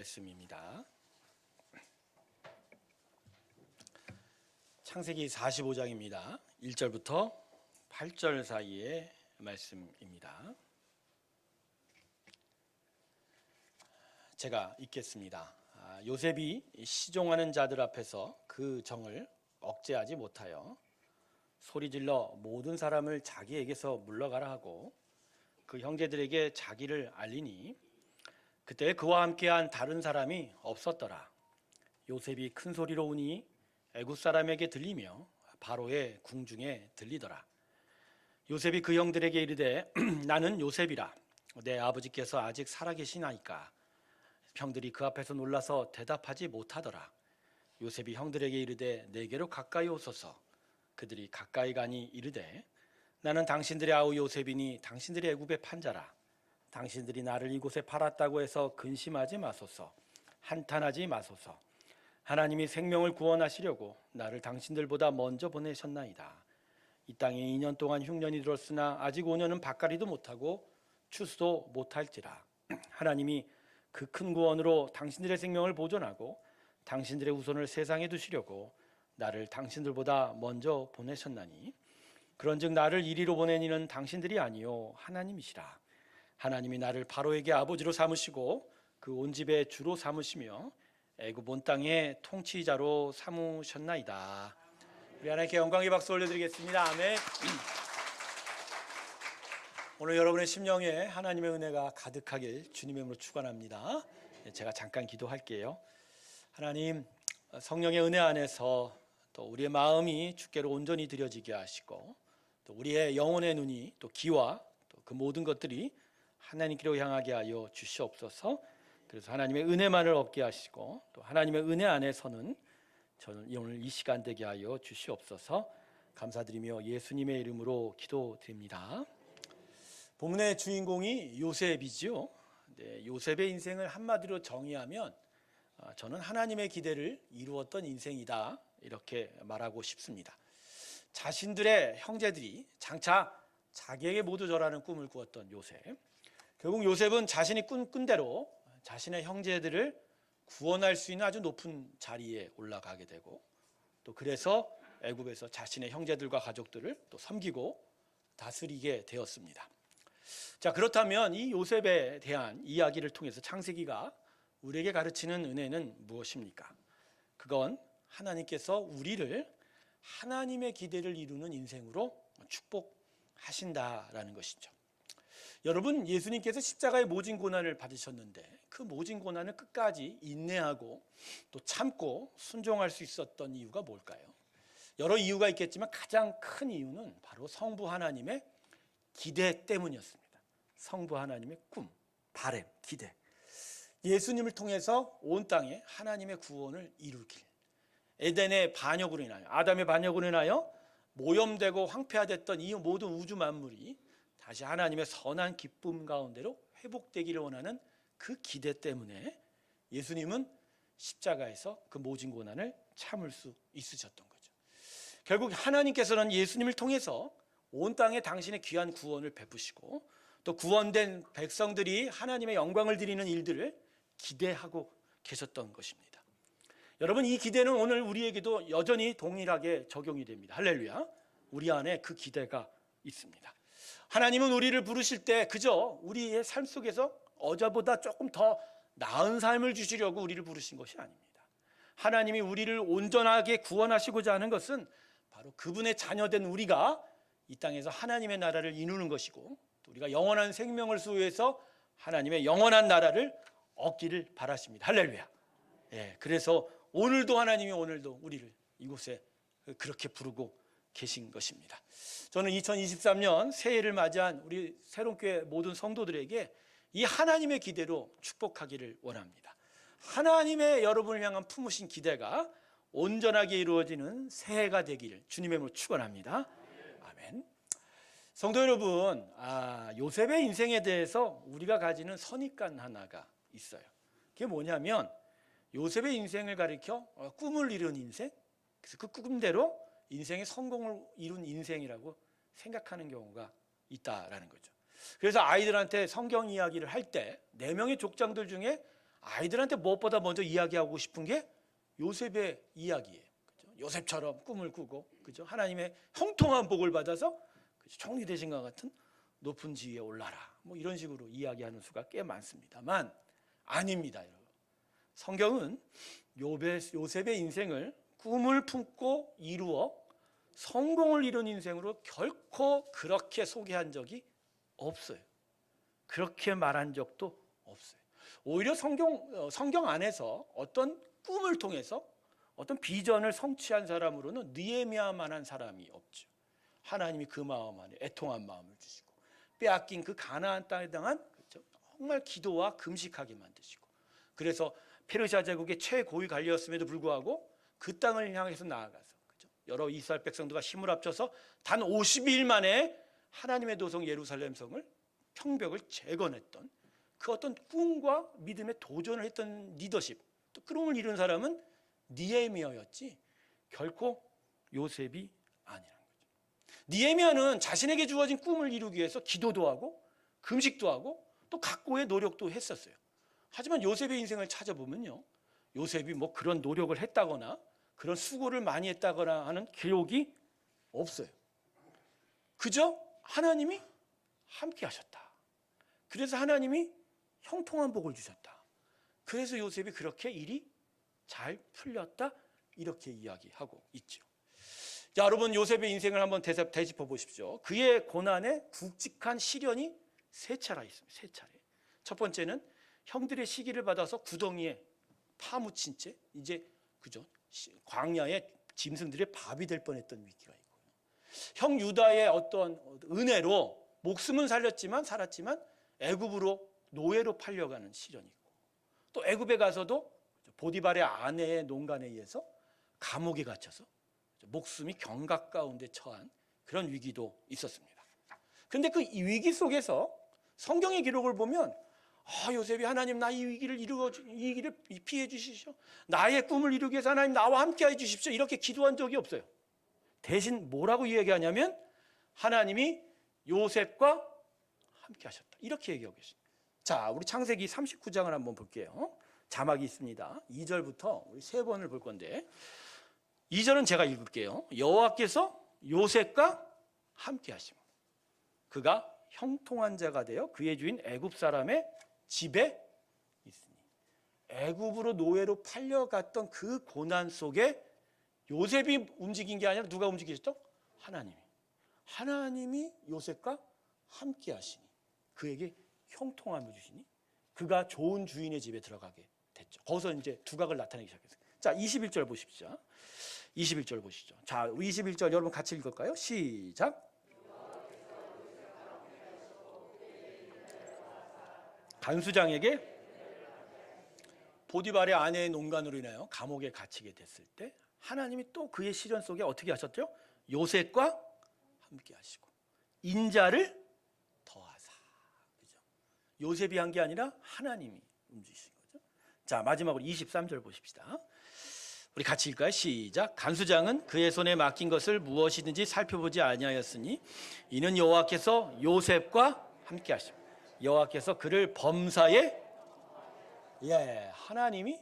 말씀입니다. 창세기 45장입니다. 1절부터 8절 사이의 말씀입니다. 제가 읽겠습니다. 요셉이 시종하는 자들 앞에서 그 정을 억제하지 못하여 소리질러 모든 사람을 자기에게서 물러가라 하고 그 형제들에게 자기를 알리니 그때 그와 함께한 다른 사람이 없었더라. 요셉이 큰 소리로 우니 애굽 사람에게 들리며 바로의 궁중에 들리더라. 요셉이 그 형들에게 이르되 나는 요셉이라. 내 아버지께서 아직 살아계시나이까. 형들이 그 앞에서 놀라서 대답하지 못하더라. 요셉이 형들에게 이르되 내게로 가까이 오소서. 그들이 가까이 가니 이르되 나는 당신들의 아우 요셉이니 당신들이 애굽의 판자라. 당신들이 나를 이곳에 팔았다고 해서 근심하지 마소서. 한탄하지 마소서. 하나님이 생명을 구원하시려고 나를 당신들보다 먼저 보내셨나이다. 이 땅에 2년 동안 흉년이 들었으나 아직 5년은 밭갈이도 못하고 추수도 못할지라. 하나님이 그 큰 구원으로 당신들의 생명을 보존하고 당신들의 후손을 세상에 두시려고 나를 당신들보다 먼저 보내셨나니 그런즉 나를 이리로 보낸 이는 당신들이 아니요 하나님이시라. 하나님이 나를 바로에게 아버지로 삼으시고 그 온 집의 주로 삼으시며 애굽 온 땅의 통치자로 삼으셨나이다. 우리 하나님께 영광의 박수 올려드리겠습니다. 아멘. 오늘 여러분의 심령에 하나님의 은혜가 가득하길 주님의 이름으로 축원합니다. 제가 잠깐 기도할게요. 하나님, 성령의 은혜 안에서 또 우리의 마음이 주께로 온전히 드려지게 하시고 또 우리의 영혼의 눈이 또 귀와 또 그 모든 것들이 하나님께로 향하게 하여 주시옵소서. 그래서 하나님의 은혜만을 얻게 하시고 또 하나님의 은혜 안에서는 저는 오늘 이 시간 되게 하여 주시옵소서. 감사드리며 예수님의 이름으로 기도드립니다. 본문의 주인공이 요셉이지요. 네, 요셉의 인생을 한마디로 정의하면 저는 하나님의 기대를 이루었던 인생이다 이렇게 말하고 싶습니다. 자신들의 형제들이 장차 자기에게 모두 절하는 꿈을 꾸었던 요셉. 결국 요셉은 자신이 꿈꾼 대로 자신의 형제들을 구원할 수 있는 아주 높은 자리에 올라가게 되고 또 그래서 애굽에서 자신의 형제들과 가족들을 또 섬기고 다스리게 되었습니다. 자, 그렇다면 이 요셉에 대한 이야기를 통해서 창세기가 우리에게 가르치는 은혜는 무엇입니까? 그건 하나님께서 우리를 하나님의 기대를 이루는 인생으로 축복하신다라는 것이죠. 여러분, 예수님께서 십자가의 모진 고난을 받으셨는데 그 모진 고난을 끝까지 인내하고 또 참고 순종할 수 있었던 이유가 뭘까요? 여러 이유가 있겠지만 가장 큰 이유는 바로 성부 하나님의 기대 때문이었습니다. 성부 하나님의 꿈, 바램, 기대. 예수님을 통해서 온 땅에 하나님의 구원을 이루길. 에덴의 반역으로 인하여, 아담의 반역으로 인하여 모염되고 황폐화됐던 이 모든 우주 만물이 다시 하나님의 선한 기쁨 가운데로 회복되기를 원하는 그 기대 때문에 예수님은 십자가에서 그 모진 고난을 참을 수 있으셨던 거죠. 결국 하나님께서는 예수님을 통해서 온 땅에 당신의 귀한 구원을 베푸시고 또 구원된 백성들이 하나님의 영광을 드리는 일들을 기대하고 계셨던 것입니다. 여러분, 이 기대는 오늘 우리에게도 여전히 동일하게 적용이 됩니다. 할렐루야. 우리 안에 그 기대가 있습니다. 하나님은 우리를 부르실 때 그저 우리의 삶 속에서 어제보다 조금 더 나은 삶을 주시려고 우리를 부르신 것이 아닙니다. 하나님이 우리를 온전하게 구원하시고자 하는 것은 바로 그분의 자녀된 우리가 이 땅에서 하나님의 나라를 이루는 것이고 또 우리가 영원한 생명을 소유해서 하나님의 영원한 나라를 얻기를 바라십니다. 할렐루야. 예, 그래서 오늘도 하나님이 오늘도 우리를 이곳에 그렇게 부르고 계신 것입니다. 저는 2023년 새해를 맞이한 우리 새롭게 모든 성도들에게 이 하나님의 기대로 축복하기를 원합니다. 하나님의 여러분을 향한 품으신 기대가 온전하게 이루어지는 새해가 되기를 주님의 이름으로 축원합니다. 아멘. 성도 여러분, 요셉의 인생에 대해서 우리가 가지는 선입관 하나가 있어요. 그게 뭐냐면 요셉의 인생을 가리켜 꿈을 이룬 인생, 그래서 그 꿈대로 인생의 성공을 이룬 인생이라고 생각하는 경우가 있다라는 거죠. 그래서 아이들한테 성경 이야기를 할 때 4명의 족장들 중에 아이들한테 무엇보다 먼저 이야기하고 싶은 게 요셉의 이야기예요. 그죠? 요셉처럼 꿈을 꾸고, 그죠? 하나님의 형통한 복을 받아서 총리 되신 것 같은 높은 지위에 올라라. 뭐 이런 식으로 이야기하는 수가 꽤 많습니다만 아닙니다, 여러분. 성경은 요셉의 인생을 꿈을 품고 이루어 성공을 이룬 인생으로 결코 그렇게 소개한 적이 없어요. 그렇게 말한 적도 없어요. 오히려 성경 안에서 어떤 꿈을 통해서 어떤 비전을 성취한 사람으로는 느헤미야만한 사람이 없죠. 하나님이 그 마음 안에 애통한 마음을 주시고 빼앗긴 그 가나안 땅에 당한 정말 기도와 금식하게 만드시고, 그래서 페르시아 제국의 최고위 관리였음에도 불구하고 그 땅을 향해서 나아가서 여러 이스라엘 백성들과 힘을 합쳐서 단 50일 만에 하나님의 도성 예루살렘 성을 평벽을 재건했던 그 어떤 꿈과 믿음에 도전을 했던 리더십, 또 꿈을 이룬 사람은 느헤미야였지 결코 요셉이 아니라는 거죠. 느헤미야는 자신에게 주어진 꿈을 이루기 위해서 기도도 하고 금식도 하고 또 각고의 노력도 했었어요. 하지만 요셉의 인생을 찾아보면요, 요셉이 뭐 그런 노력을 했다거나 그런 수고를 많이 했다거나 하는 기록이 없어요. 그저 하나님이 함께 하셨다. 그래서 하나님이 형통한 복을 주셨다. 그래서 요셉이 그렇게 일이 잘 풀렸다, 이렇게 이야기하고 있죠. 자, 여러분, 요셉의 인생을 한번 되짚어 보십시오. 그의 고난에 굵직한 시련이 세 차례 있습니다. 세 차례. 첫 번째는 형들의 시기를 받아서 구덩이에 파묻힌 채 이제 그죠? 광야의 짐승들의 밥이 될 뻔했던 위기가 있고요. 형 유다의 어떤 은혜로 목숨은 살았지만 애굽으로 노예로 팔려가는 시련이 있고, 또 애굽에 가서도 보디발의 아내의 농간에 의해서 감옥에 갇혀서 목숨이 경각 가운데 처한 그런 위기도 있었습니다. 그런데 그 위기 속에서 성경의 기록을 보면 요셉이 하나님, 나 이 위기를 피해 주시오. 나의 꿈을 이루기 위해서 하나님 나와 함께 해 주십시오. 이렇게 기도한 적이 없어요. 대신 뭐라고 얘기하냐면 하나님이 요셉과 함께 하셨다, 이렇게 얘기하고 계십니다. 자, 우리 창세기 39장을 한번 볼게요. 자막이 있습니다. 2절부터 우리 세 번을 볼 건데 2절은 제가 읽을게요. 여호와께서 요셉과 함께 하시고 그가 형통한 자가 되어 그의 주인 애굽 사람의 집에 있으니. 애굽으로 노예로 팔려갔던 그 고난 속에 요셉이 움직인 게 아니라 누가 움직이셨죠? 하나님이 요셉과 함께 하시니 그에게 형통함을 주시니 그가 좋은 주인의 집에 들어가게 됐죠. 거기서 이제 두각을 나타내기 시작했어요. 자, 21절 보십시오. 21절 보시죠. 자, 21절 여러분 같이 읽을까요? 시작. 간수장에게 보디발의 아내의 농간으로 인하여 감옥에 갇히게 됐을 때 하나님이 또 그의 시련 속에 어떻게 하셨죠? 요셉과 함께 하시고 인자를 더하사. 그죠? 요셉이 한 게 아니라 하나님이 움직이신 거죠. 자, 마지막으로 23절 보십시다. 우리 같이 읽을까요? 시작. 간수장은 그의 손에 맡긴 것을 무엇이든지 살펴보지 아니하였으니 이는 여호와께서 요셉과 함께 하시고 여호와께서 그를 범사에 하나님이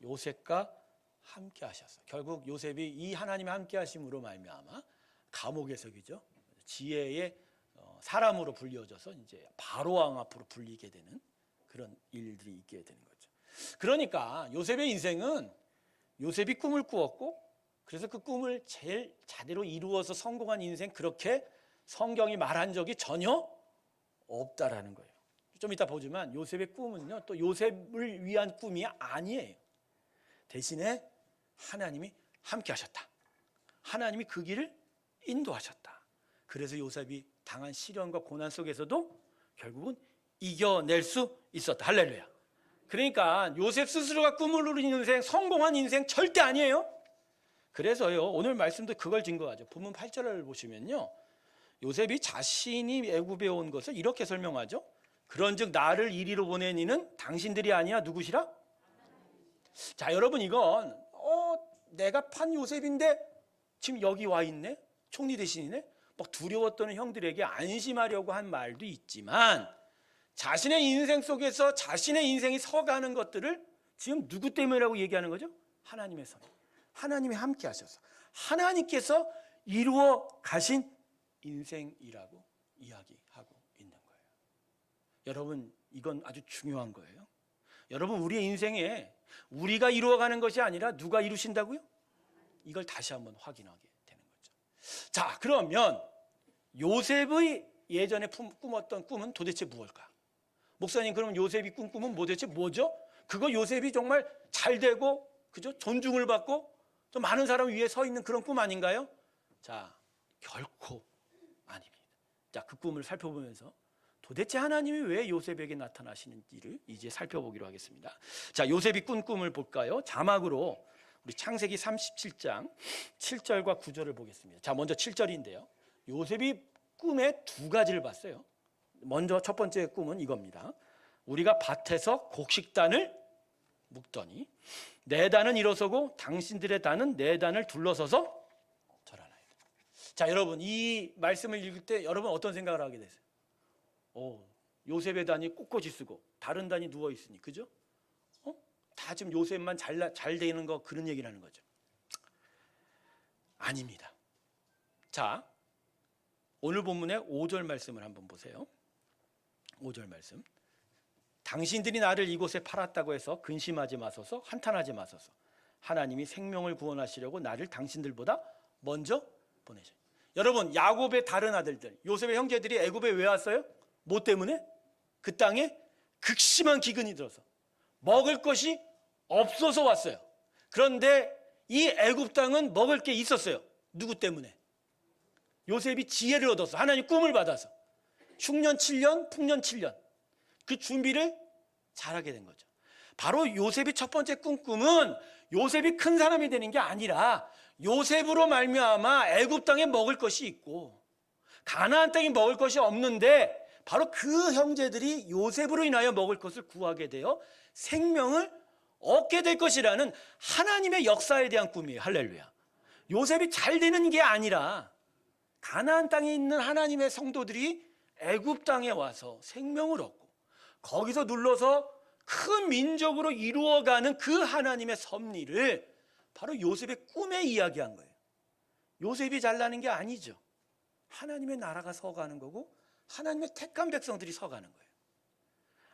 요셉과 함께 하셨어요. 결국 요셉이 이 하나님의 함께 하심으로 말미암아 감옥에서 그죠? 지혜의 사람으로 불려져서 이제 바로 왕 앞으로 불리게 되는 그런 일들이 있게 되는 거죠. 그러니까 요셉의 인생은 요셉이 꿈을 꾸었고 그래서 그 꿈을 제일 제대로 이루어서 성공한 인생, 그렇게 성경이 말한 적이 전혀 없다라는 거예요. 좀 이따 보지만 요셉의 꿈은요, 또 요셉을 위한 꿈이 아니에요. 대신에 하나님이 함께 하셨다. 하나님이 그 길을 인도하셨다. 그래서 요셉이 당한 시련과 고난 속에서도 결국은 이겨낼 수 있었다. 할렐루야. 그러니까 요셉 스스로가 꿈을 이룬 인생, 성공한 인생 절대 아니에요. 그래서요, 오늘 말씀도 그걸 증거하죠. 본문 8절을 보시면요, 요셉이 자신이 애굽에 온 것을 이렇게 설명하죠. 그런즉 나를 이리로 보낸 이는 당신들이 아니야 누구시라? 자, 여러분, 이건 내가 판 요셉인데 지금 여기 와 있네, 총리 대신이네, 막 두려웠던 형들에게 안심하려고 한 말도 있지만 자신의 인생 속에서 자신의 인생이 서가는 것들을 지금 누구 때문이라고 얘기하는 거죠? 하나님의 섭리. 하나님이 함께 하셔서 하나님께서 이루어 가신 인생이라고 이야기하고 있는 거예요. 여러분, 이건 아주 중요한 거예요. 여러분, 우리의 인생에 우리가 이루어가는 것이 아니라 누가 이루신다고요? 이걸 다시 한번 확인하게 되는 거죠. 자, 그러면 요셉의 예전에 꿈었던 꿈은 도대체 무엇일까? 목사님, 그럼 요셉이 꾼 꿈은 도대체 뭐죠? 그거 요셉이 정말 잘 되고, 그죠? 존중을 받고 또 많은 사람 위에 서 있는 그런 꿈 아닌가요? 자, 결코 아닙니다. 자, 그 꿈을 살펴보면서 도대체 하나님이 왜 요셉에게 나타나시는지를 이제 살펴보기로 하겠습니다. 자, 요셉이 꾼 꿈을 볼까요? 자막으로 우리 창세기 37장 7절과 9절을 보겠습니다. 자, 먼저 7절인데요. 요셉이 꿈에 두 가지를 봤어요. 먼저 첫 번째 꿈은 이겁니다. 우리가 밭에서 곡식단을 묶더니 내 단은 일어서고 당신들의 단은 내 단을 둘러서서 절하나이다. 자, 여러분, 이 말씀을 읽을 때 여러분 어떤 생각을 하게 되세요? 요셉의 단이 꼿꼿이 쓰고 다른 단이 누워 있으니, 그죠? 다 지금 요셉만 잘 되는 거, 그런 얘기를 하는 거죠. 아닙니다. 자, 오늘 본문의 5절 말씀을 한번 보세요. 5절 말씀. 당신들이 나를 이곳에 팔았다고 해서 근심하지 마소서, 한탄하지 마소서. 하나님이 생명을 구원하시려고 나를 당신들보다 먼저 보내셔. 여러분, 야곱의 다른 아들들, 요셉의 형제들이 애굽에 왜 왔어요? 뭐 때문에? 그 땅에 극심한 기근이 들어서 먹을 것이 없어서 왔어요. 그런데 이 애굽 땅은 먹을 게 있었어요. 누구 때문에? 요셉이 지혜를 얻어서, 하나님 꿈을 받아서 흉년 7년, 풍년 7년 그 준비를 잘하게 된 거죠. 바로 요셉이 첫 번째 꿈은 요셉이 큰 사람이 되는 게 아니라 요셉으로 말미암아 애굽 땅에 먹을 것이 있고 가나안 땅에 먹을 것이 없는데 바로 그 형제들이 요셉으로 인하여 먹을 것을 구하게 되어 생명을 얻게 될 것이라는 하나님의 역사에 대한 꿈이에요. 할렐루야. 요셉이 잘 되는 게 아니라 가나안 땅에 있는 하나님의 성도들이 애굽 땅에 와서 생명을 얻고 거기서 눌러서 큰 민족으로 이루어가는 그 하나님의 섭리를 바로 요셉의 꿈에 이야기한 거예요. 요셉이 잘나는 게 아니죠. 하나님의 나라가 서가는 거고 하나님의 택한 백성들이 서가는 거예요.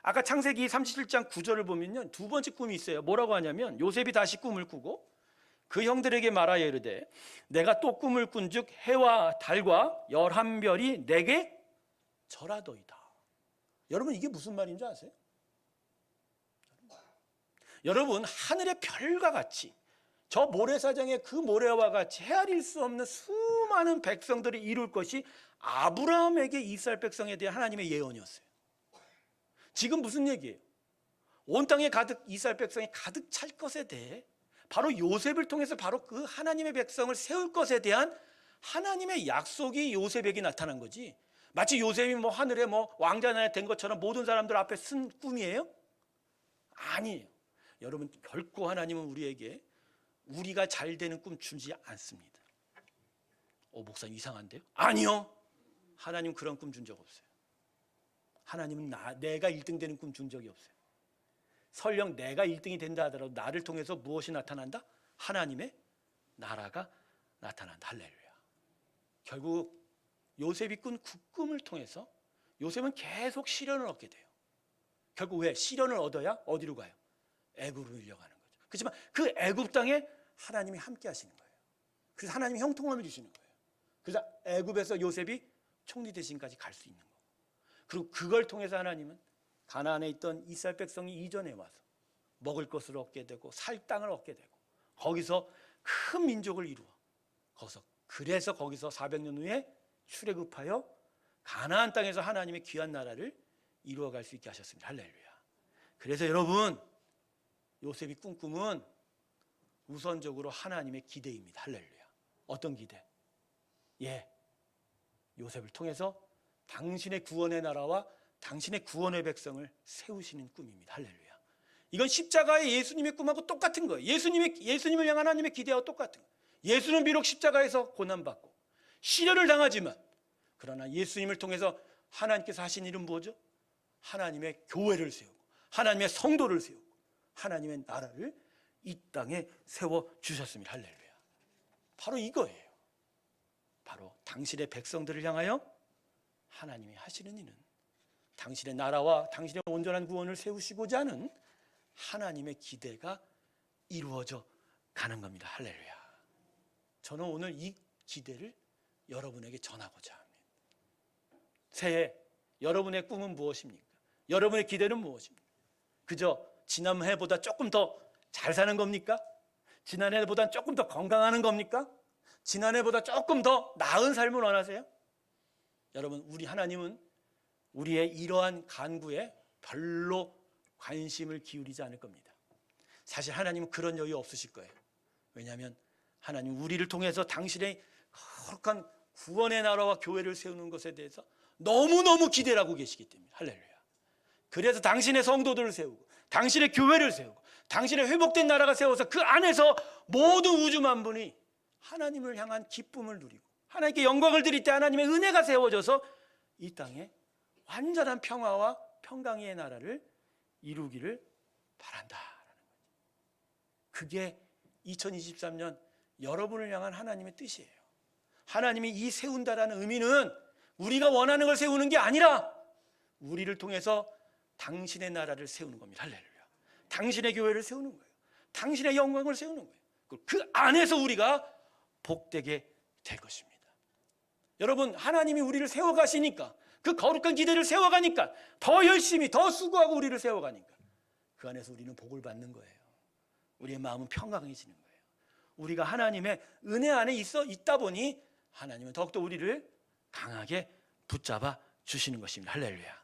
아까 창세기 37장 9절을 보면요, 두 번째 꿈이 있어요. 뭐라고 하냐면 요셉이 다시 꿈을 꾸고 그 형들에게 말하여 이르되 내가 또 꿈을 꾼즉 해와 달과 11별이 내게 절하도이다. 여러분, 이게 무슨 말인 줄 아세요? 여러분, 하늘의 별과 같이 저 모래사장의 그 모래와 같이 헤아릴 수 없는 수많은 백성들이 이룰 것이 아브라함에게 이스라엘 백성에 대한 하나님의 예언이었어요. 지금 무슨 얘기예요? 온 땅에 가득 이스라엘 백성이 가득 찰 것에 대해 바로 요셉을 통해서 바로 그 하나님의 백성을 세울 것에 대한 하나님의 약속이 요셉에게 나타난 거지, 마치 요셉이 뭐 하늘에 뭐 왕자 된 것처럼 모든 사람들 앞에 쓴 꿈이에요? 아니에요. 여러분, 결코 하나님은 우리에게 우리가 잘 되는 꿈 주지 않습니다. 목사님 이상한데요? 아니요. 하나님 그런 꿈 준 적 없어요. 하나님은 내가 1등 되는 꿈 준 적이 없어요. 설령 내가 1등이 된다 하더라도 나를 통해서 무엇이 나타난다? 하나님의 나라가 나타난다. 할렐루야. 결국 요셉이 꾼 그 꿈을 통해서 요셉은 계속 시련을 얻게 돼요. 결국 왜? 시련을 얻어야 어디로 가요? 애굽으로 밀려가는 거죠. 그렇지만 그 애굽 땅에 하나님이 함께 하시는 거예요. 그래서 하나님이 형통함을 주시는 거예요. 그래서 애굽에서 요셉이 총리 대신까지 갈 수 있는 거고, 그리고 그걸 통해서 하나님은 가나안에 있던 이스라엘 백성이 이전에 와서 먹을 것을 얻게 되고 살 땅을 얻게 되고 거기서 큰 민족을 이루어 그래서 거기서 400년 후에 출애굽하여 가나안 땅에서 하나님의 귀한 나라를 이루어갈 수 있게 하셨습니다. 할렐루야. 그래서 여러분, 요셉이 꾼 꿈은 우선적으로 하나님의 기대입니다. 할렐루야. 어떤 기대? 요셉을 통해서 당신의 구원의 나라와 당신의 구원의 백성을 세우시는 꿈입니다. 할렐루야. 이건 십자가의 예수님의 꿈하고 똑같은 거예요. 예수님을 향한 하나님의 기대와 똑같은 거예요. 예수는 비록 십자가에서 고난받고 시련을 당하지만 그러나 예수님을 통해서 하나님께서 하신 일은 뭐죠? 하나님의 교회를 세우고 하나님의 성도를 세우고 하나님의 나라를 이 땅에 세워주셨습니다. 할렐루야. 바로 이거예요. 바로 당신의 백성들을 향하여 하나님이 하시는 일은 당신의 나라와 당신의 온전한 구원을 세우시고자 하는 하나님의 기대가 이루어져 가는 겁니다. 할렐루야. 저는 오늘 이 기대를 여러분에게 전하고자 합니다. 새해 여러분의 꿈은 무엇입니까? 여러분의 기대는 무엇입니까? 그저 지난해보다 조금 더 잘 사는 겁니까? 지난해보다 조금 더 건강하는 겁니까? 지난해보다 조금 더 나은 삶을 원하세요? 여러분, 우리 하나님은 우리의 이러한 간구에 별로 관심을 기울이지 않을 겁니다. 사실 하나님은 그런 여유 없으실 거예요. 왜냐하면 하나님 우리를 통해서 당신의 거룩한 구원의 나라와 교회를 세우는 것에 대해서 너무너무 기대를 하고 계시기 때문에. 할렐루야. 그래서 당신의 성도들을 세우고 당신의 교회를 세우고 당신의 회복된 나라가 세워서 그 안에서 모든 우주 만분이 하나님을 향한 기쁨을 누리고 하나님께 영광을 드릴 때 하나님의 은혜가 세워져서 이 땅에 완전한 평화와 평강의 나라를 이루기를 바란다라는 거죠. 그게 2023년 여러분을 향한 하나님의 뜻이에요. 하나님이 이 세운다라는 의미는 우리가 원하는 걸 세우는 게 아니라 우리를 통해서 당신의 나라를 세우는 겁니다. 할렐루야. 당신의 교회를 세우는 거예요. 당신의 영광을 세우는 거예요. 그 안에서 우리가 복되게 될 것입니다. 여러분, 하나님이 우리를 세워가시니까 그 거룩한 기대를 세워가니까 더 열심히 더 수고하고 우리를 세워가니까 그 안에서 우리는 복을 받는 거예요. 우리의 마음은 평강해지는 거예요. 우리가 하나님의 은혜 안에 있다 보니 하나님은 더욱더 우리를 강하게 붙잡아 주시는 것입니다. 할렐루야.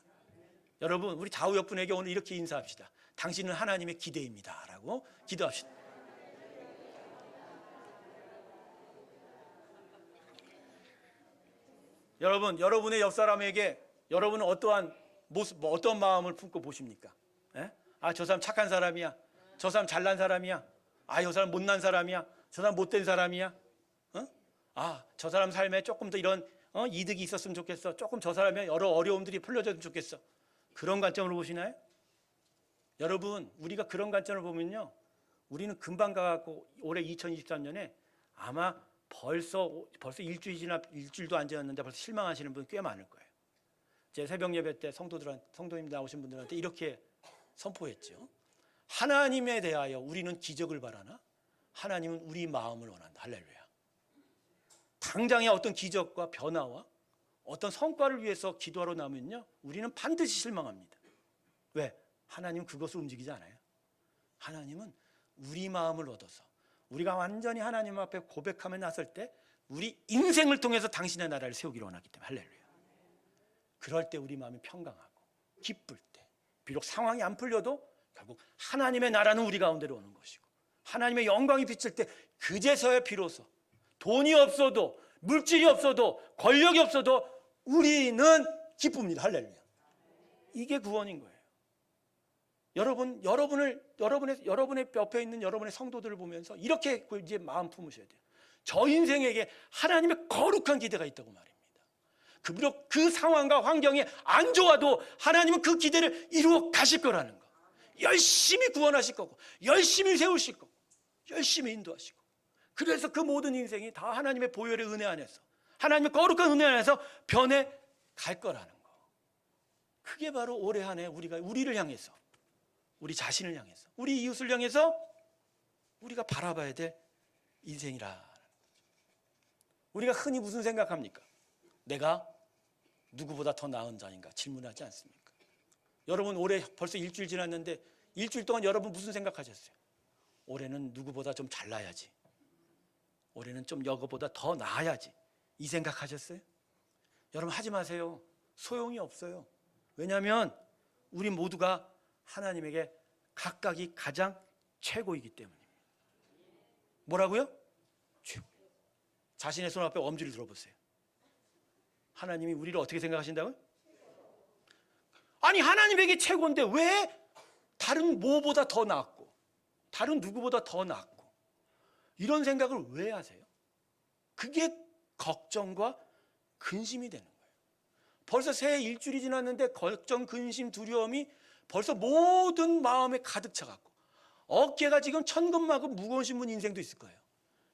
여러분, 우리 좌우옆 분에게 오늘 이렇게 인사합시다. 당신은 하나님의 기대입니다 라고 기도합시다. 여러분, 여러분의 옆 사람에게 여러분은 어떠한 모습, 어떤 마음을 품고 보십니까? 에? 아, 저 사람 착한 사람이야. 저 사람 잘난 사람이야. 아, 저 사람 못난 사람이야. 저 사람 못된 사람이야. 아, 저 사람 삶에 조금 더 이런 이득이 있었으면 좋겠어. 조금 저 사람의 여러 어려움들이 풀려졌으면 좋겠어. 그런 관점으로 보시나요? 여러분, 우리가 그런 관점을 보면요, 우리는 금방 가갖고 올해 2023년에 아마 벌써 일주일도 안 지났는데 벌써 실망하시는 분 꽤 많을 거예요. 제 새벽 예배 때 성도님 나오신 분들한테 이렇게 선포했죠. 하나님에 대하여 우리는 기적을 바라나 하나님은 우리 마음을 원한다. 할렐루야. 당장의 어떤 기적과 변화와 어떤 성과를 위해서 기도하러 나면요, 우리는 반드시 실망합니다. 왜? 하나님은 그것을 움직이지 않아요. 하나님은 우리 마음을 얻어서 우리가 완전히 하나님 앞에 고백하며 나설 때 우리 인생을 통해서 당신의 나라를 세우기를 원하기 때문에. 할렐루야. 그럴 때 우리 마음이 평강하고 기쁠 때 비록 상황이 안 풀려도 결국 하나님의 나라는 우리 가운데로 오는 것이고 하나님의 영광이 비칠 때 그제서야 비로소 돈이 없어도 물질이 없어도 권력이 없어도 우리는 기쁩니다. 할렐루야. 이게 구원인 거예요. 여러분의 옆에 있는 여러분의 성도들을 보면서 이렇게 이제 마음 품으셔야 돼요. 저 인생에게 하나님의 거룩한 기대가 있다고 말입니다. 비록 그 상황과 환경이 안 좋아도 하나님은 그 기대를 이루어 가실 거라는 거. 열심히 구원하실 거고 열심히 세우실 거고 열심히 인도하시고, 그래서 그 모든 인생이 다 하나님의 보혈의 은혜 안에서 하나님의 거룩한 은혜 안에서 변해 갈 거라는 거. 그게 바로 올해 한 해 우리를 향해서, 우리 자신을 향해서, 우리 이웃을 향해서 우리가 바라봐야 될 인생이라. 우리가 흔히 무슨 생각합니까? 내가 누구보다 더 나은 자인가 질문하지 않습니까? 여러분, 올해 벌써 일주일 지났는데 일주일 동안 여러분 무슨 생각하셨어요? 올해는 누구보다 좀 잘나야지, 올해는 좀 여거보다 더 나아야지, 이 생각하셨어요? 여러분, 하지 마세요. 소용이 없어요. 왜냐하면 우리 모두가 하나님에게 각각이 가장 최고이기 때문입니다. 뭐라고요? 최고. 자신의 손 앞에 엄지를 들어보세요. 하나님이 우리를 어떻게 생각하신다고요? 아니, 하나님에게 최고인데 왜 다른 뭐보다 더 낫고 다른 누구보다 더 낫고 이런 생각을 왜 하세요? 그게 걱정과 근심이 되는 거예요. 벌써 새해 일주일이 지났는데 걱정, 근심, 두려움이 벌써 모든 마음에 가득 차갖고 어깨가 지금 천근만근 무거우신 분 인생도 있을 거예요.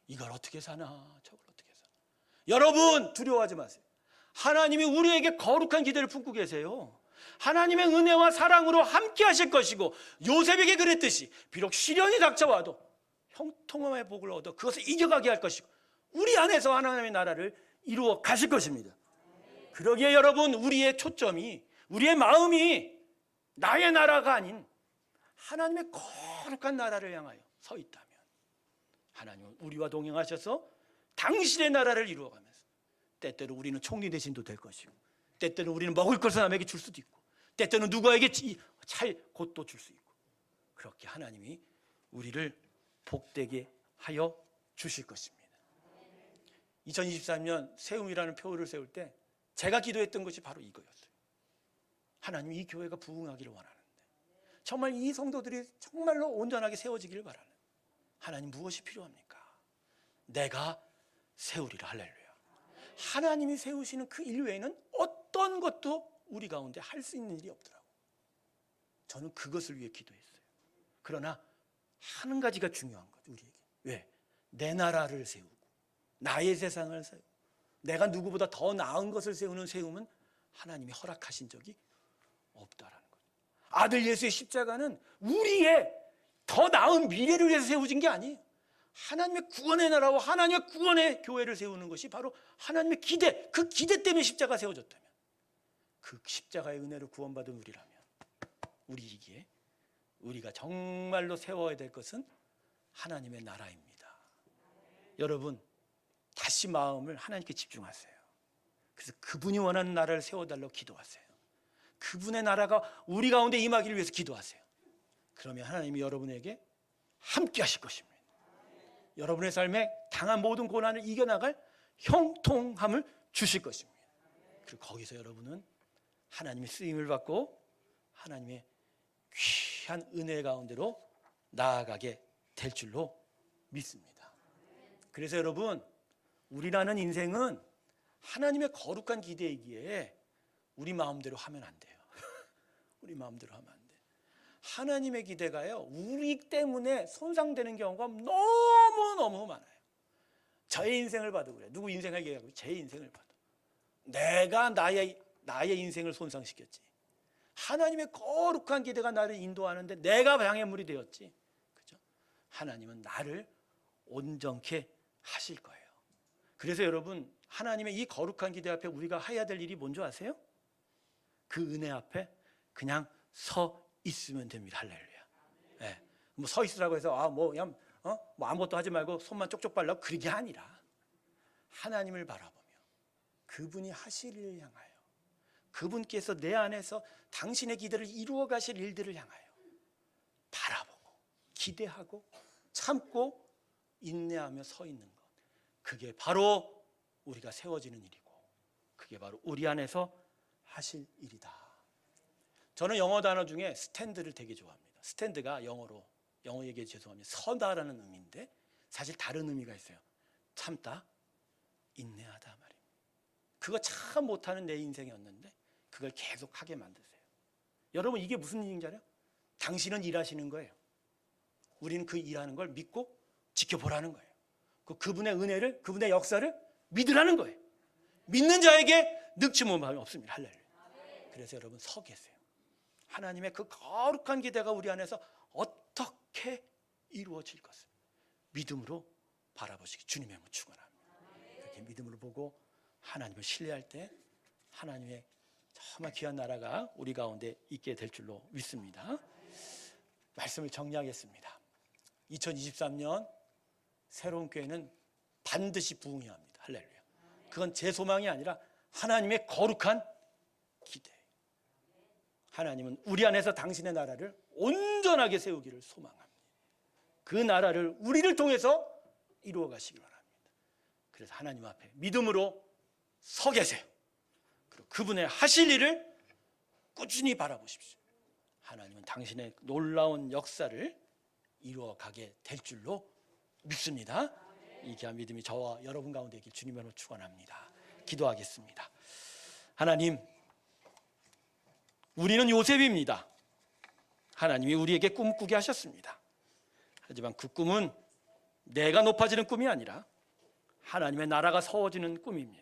이걸 어떻게 사나, 저걸 어떻게 사나. 여러분 두려워하지 마세요. 하나님이 우리에게 거룩한 기대를 품고 계세요. 하나님의 은혜와 사랑으로 함께 하실 것이고, 요셉에게 그랬듯이 비록 시련이 닥쳐와도 형통함의 복을 얻어 그것을 이겨가게 할 것이고, 우리 안에서 하나님의 나라를 이루어 가실 것입니다. 그러기에 여러분, 우리의 초점이, 우리의 마음이 나의 나라가 아닌 하나님의 거룩한 나라를 향하여 서 있다면, 하나님은 우리와 동행하셔서 당신의 나라를 이루어가면서 때때로 우리는 총리 대신도 될 것이고, 때때로 우리는 먹을 것을 남에게 줄 수도 있고, 때때는 누구에게 찰 곳도 줄 수 있고, 그렇게 하나님이 우리를 복되게 하여 주실 것입니다. 2023년 세움이라는 표를 세울 때 제가 기도했던 것이 바로 이거였어요. 하나님, 이 교회가 부흥하기를 원하는데, 정말 이 성도들이 정말로 온전하게 세워지기를 바라는, 하나님 무엇이 필요합니까? 내가 세우리라. 할렐루야. 하나님이 세우시는 그 일 외에는 어떤 것도 우리 가운데 할 수 있는 일이 없더라고요. 저는 그것을 위해 기도했어요. 그러나 한 가지가 중요한 거죠, 우리에게. 왜? 내 나라를 세우고 나의 세상을 세우고 내가 누구보다 더 나은 것을 세우는 세움은 하나님이 허락하신 적이 없다라는 거죠. 아들 예수의 십자가는 우리의 더 나은 미래를 위해서 세워진 게 아니에요. 하나님의 구원의 나라와 하나님의 구원의 교회를 세우는 것이 바로 하나님의 기대, 그 기대 때문에 십자가가 세워졌다면, 그 십자가의 은혜로 구원받은 우리라면, 우리이기에 우리가 정말로 세워야 될 것은 하나님의 나라입니다. 여러분, 다시 마음을 하나님께 집중하세요. 그래서 그분이 원하는 나라를 세워달라고 기도하세요. 그분의 나라가 우리 가운데 임하기를 위해서 기도하세요. 그러면 하나님이 여러분에게 함께 하실 것입니다. 여러분의 삶에 당한 모든 고난을 이겨나갈 형통함을 주실 것입니다. 그리고 거기서 여러분은 하나님의 쓰임을 받고 하나님의 귀한 은혜 가운데로 나아가게 될 줄로 믿습니다. 그래서 여러분, 우리라는 인생은 하나님의 거룩한 기대이기에 우리 마음대로 하면 안 돼요. 우리 마음대로 하면 안 돼요. 하나님의 기대가요, 우리 때문에 손상되는 경우가 너무너무 많아요. 저의 인생을 봐도 그래요. 누구 인생을 얘기하고 제 인생을 봐도 내가 나의 인생을 손상시켰지. 하나님의 거룩한 기대가 나를 인도하는데 내가 방해물이 되었지. 그렇죠? 하나님은 나를 온전케 하실 거예요. 그래서 여러분, 하나님의 이 거룩한 기대 앞에 우리가 해야 될 일이 뭔지 아세요? 그 은혜 앞에 그냥 서 있으면 됩니다. 할렐루야. 네. 뭐 서 있으라고 해서 뭐 아무것도 하지 말고 손만 쪽쪽 빨라고, 그게 아니라 하나님을 바라보며 그분이 하실 일을 향하여, 그분께서 내 안에서 당신의 기대를 이루어 가실 일들을 향하여 바라보고 기대하고 참고 인내하며 서 있는 것, 그게 바로 우리가 세워지는 일이고, 그게 바로 우리 안에서 하실 일이다. 저는 영어 단어 중에 스탠드를 되게 좋아합니다. 스탠드가 영어 얘기해 죄송합니다. 서다라는 의미인데 사실 다른 의미가 있어요. 참다, 인내하다 말입니다. 그거 참 못하는 내 인생이었는데 그걸 계속 하게 만드세요. 여러분, 이게 무슨 일인지 알아요? 당신은 일하시는 거예요. 우리는 그 일하는 걸 믿고 지켜보라는 거예요. 그분의 은혜를, 그분의 역사를 믿으라는 거예요. 믿는 자에게 늑침음함이 없습니다. 할렐루야. 그래서 여러분, 서 계세요. 하나님의 그 거룩한 기대가 우리 안에서 어떻게 이루어질 것을 믿음으로 바라보시기 주님의 문 축원합니다. 그렇게 믿음으로 보고 하나님을 신뢰할 때 하나님의 정말 귀한 나라가 우리 가운데 있게 될 줄로 믿습니다. 말씀을 정리하겠습니다. 2023년 새로운 교회는 반드시 부흥해야 합니다. 할렐루야. 그건 제 소망이 아니라 하나님의 거룩한 기대. 하나님은 우리 안에서 당신의 나라를 온전하게 세우기를 소망합니다. 그 나라를 우리를 통해서 이루어 가시기 바랍니다. 그래서 하나님 앞에 믿음으로 서 계세요. 그리고 그분의 하실 일을 꾸준히 바라보십시오. 하나님은 당신의 놀라운 역사를 이루어 가게 될 줄로 믿습니다. 이 귀한 믿음이 저와 여러분 가운데 있길 주님으로 축원합니다. 기도하겠습니다. 하나님, 우리는 요셉입니다. 하나님이 우리에게 꿈꾸게 하셨습니다. 하지만 그 꿈은 내가 높아지는 꿈이 아니라 하나님의 나라가 세워지는 꿈입니다.